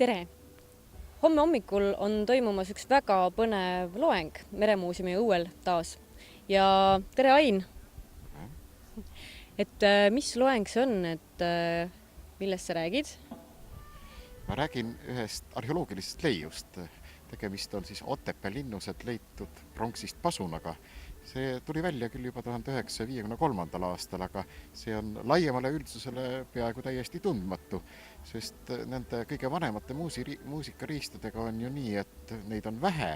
Tere! Homme hommikul on toimumas üks väga põnev loeng Meremuuseumi õuel taas. Ja tere, Ain! Mis loeng see on, millest sa räägid? Ma räägin ühest arheoloogilisest leiust. Tegemist on siis Otepää linnused leitud pronksist pasunaga. See tuli välja küll juba 1953. aastal, aga see on laiemale üldsusele peaaegu täiesti tundmatu, sest nende kõige vanemate muusikariistadega on ju nii, et neid on vähe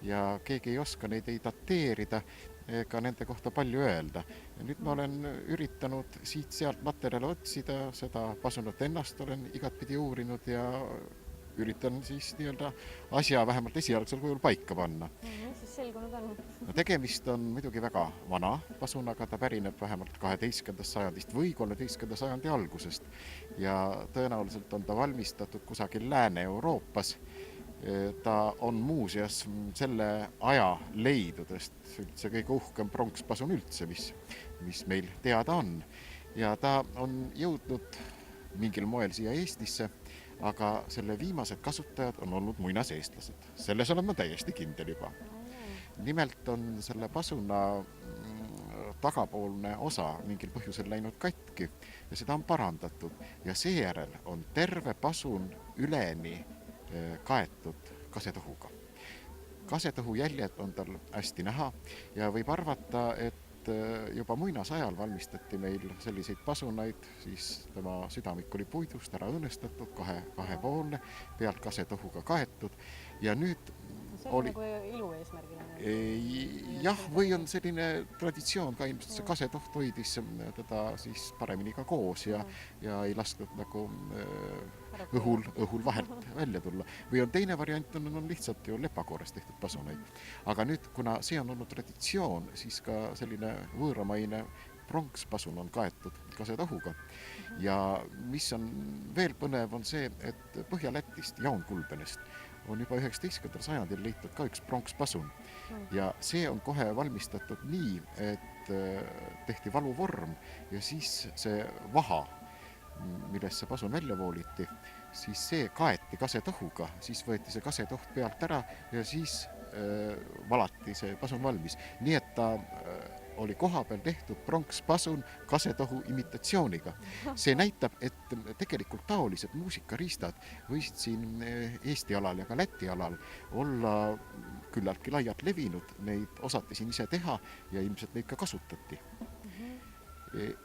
ja keegi ei oska neid ei dateerida ega nende kohta palju öelda. Ja nüüd ma olen üritanud siit-sealt materjale otsida, seda pasunat ennast olen igatpidi uurinud ja üritan siis nii-öelda asja vähemalt esialgsel kujul paika panna. Mis siis selgunud on? Tegemist on muidugi väga vana pasunaga, ta pärineb vähemalt 12. sajandist või 13. sajandi algusest ja tõenäoliselt on ta valmistatud kusagil Lääne-Euroopas. Ta on muuseas selle aja leidudest üldse kõige uhkem pronkspasun üldse, mis meil teada on. Ja ta on jõudnud mingil moel siia Eestisse, aga selle viimased kasutajad on olnud muinaseestlased. Selles olen ma täiesti kindel juba. Nimelt on selle pasuna tagapoolne osa mingil põhjusel läinud katki ja seda on parandatud. Ja seejärel on terve pasun üleni kaetud kasetohuga. Kasetohu jäljed on tal hästi näha ja võib arvata, et juba muinasajal valmistati meil selliseid pasunaid, siis tema südamik oli puidust ära õõnestatud, kahepoolne, pealt kasetohuga kaetud ja nüüd See oli nagu ilu eesmärgina? Jah, või on selline traditsioon ka ilmselt see kasetoht hoidis teda siis paremini ka koos ja ei lasknud nagu õhul vahelt välja tulla. Või on teine variant, on lihtsalt ju lepakoorest tehtud pasunaid. Aga nüüd, kuna see on olnud traditsioon, siis ka selline võõramaine pronkspasun on kaetud kasetohuga. Ja mis on veel põnev, on see, et Põhja-Lätist, Jaunkulbenest on juba 19. sajandil leitud ka üks pronkspasun. Ja see on kohe valmistatud nii, et tehti valuvorm ja siis see vaha, millest see pasun välja vooliti, siis see kaeti kasetohuga, siis võeti see kasetoht pealt ära ja siis valati see pasun valmis. Nii et ta oli koha peal tehtud pronkspasun kasetohu imitatsiooniga. See näitab, et tegelikult taolised muusikariistad võisid siin Eesti alal ja ka Läti alal olla küllaltki laialt levinud. Neid osati siin ise teha ja ilmselt neid ka kasutati.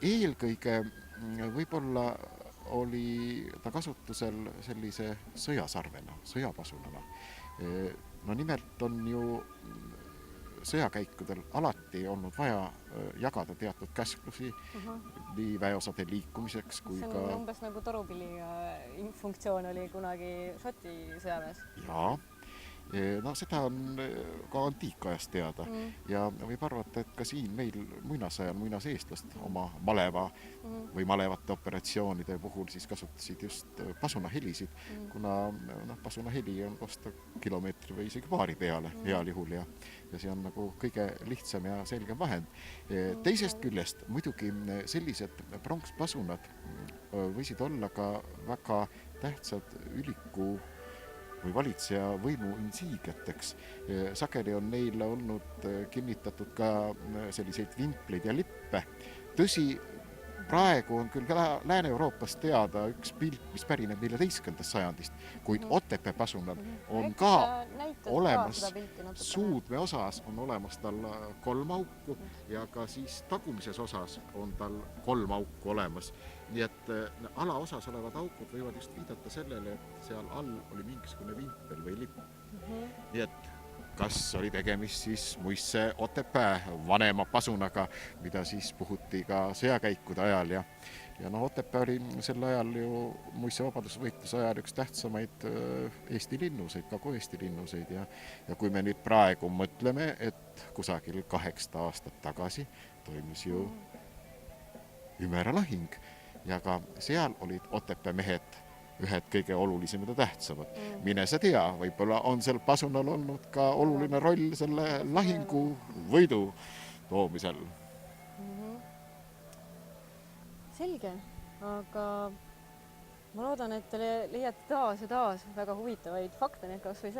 Eelkõige võib-olla oli ta kasutusel sellise sõjasarvena, sõjapasunana. No nimelt on ju sõjakäikudel alati olnud vaja jagada teatud käsklusi nii väeosade liikumiseks kui ka... See on umbes nagu torupilli funktsioon oli kunagi Šoti sõjaväes. Jaa. No seda on ka antiikajast teada ja võib arvata, et ka siin meil muinasajal muinaseestlast oma maleva või malevate operatsioonide puhul siis kasutasid just pasunahelisid, kuna pasunaheli on kosta kilomeetri või isegi paari peale heal juhul ja see on nagu kõige lihtsam ja selgem vahend. Teisest küljest muidugi sellised pronkspasunad võisid olla ka väga tähtsad üliku või valitseja võimu insiigiateks. Sageli on neile olnud kinnitatud ka selliseid vimpleid ja lippe. Tõsi, praegu on küll Lääne-Euroopast teada üks pilt, mis pärineb 14. sajandist, kuid Otepää pasunal on ka olemas, suudme osas on olemas tal 3 auku ja ka siis tagumises osas on tal 3 auku olemas. Nii et alaosas olevad aukud võivad just viidata sellele, et seal all oli mingisugune vimpel või lipp. Nii et kas oli tegemist siis muisse Otepää vanema pasunaga, mida siis puhuti ka sõjakäikude ajal ja Otepää oli sel ajal ju muisse vabadusvõitluse ajal üks tähtsamaid Eesti linnuseid, Kagu-Eesti linnuseid ja kui me nüüd praegu mõtleme, et kusagil 8 aastat tagasi toimus ju Ümera lahing ja ka seal olid Otepää mehed ühed kõige olulisemad ja tähtsamad. Mine sa tea, võib-olla on seal pasunal olnud ka oluline roll selle lahingu võidu toomisel. Selge, aga ma loodan, et te leiate taas ja taas väga huvitavaid fakte, need kas või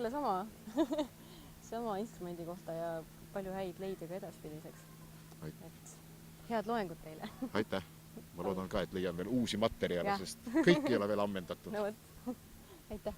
sama instrumendi kohta ja palju häid leide ka edaspidiseks. Et head loengut teile! Aitäh! Ma loodan ka, et leian veel uusi materjale, sest kõik ei ole veel ammendatud. No võt, aitäh!